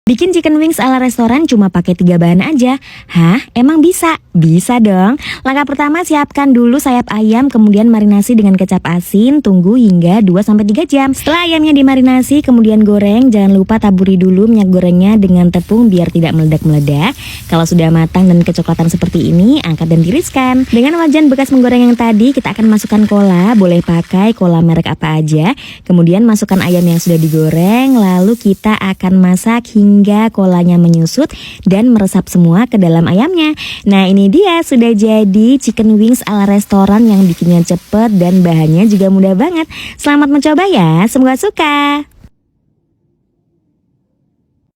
Bikin chicken wings ala restoran cuma pakai 3 bahan aja. Hah? Emang bisa? Bisa dong. Langkah pertama, siapkan dulu sayap ayam, kemudian marinasi dengan kecap asin, tunggu hingga 2-3 jam. Setelah ayamnya dimarinasi, kemudian goreng. Jangan lupa taburi dulu minyak gorengnya dengan tepung biar tidak meledak-meledak. Kalau sudah matang dan kecoklatan seperti ini, angkat dan tiriskan. Dengan wajan bekas menggoreng yang tadi, kita akan masukkan kola. Boleh pakai kola merek apa aja. Kemudian masukkan ayam yang sudah digoreng, lalu kita akan masak hingga kolanya menyusut dan meresap semua ke dalam ayamnya. Nah, ini dia sudah jadi chicken wings ala restoran yang bikinnya cepet dan bahannya juga mudah banget. Selamat mencoba ya, semoga suka.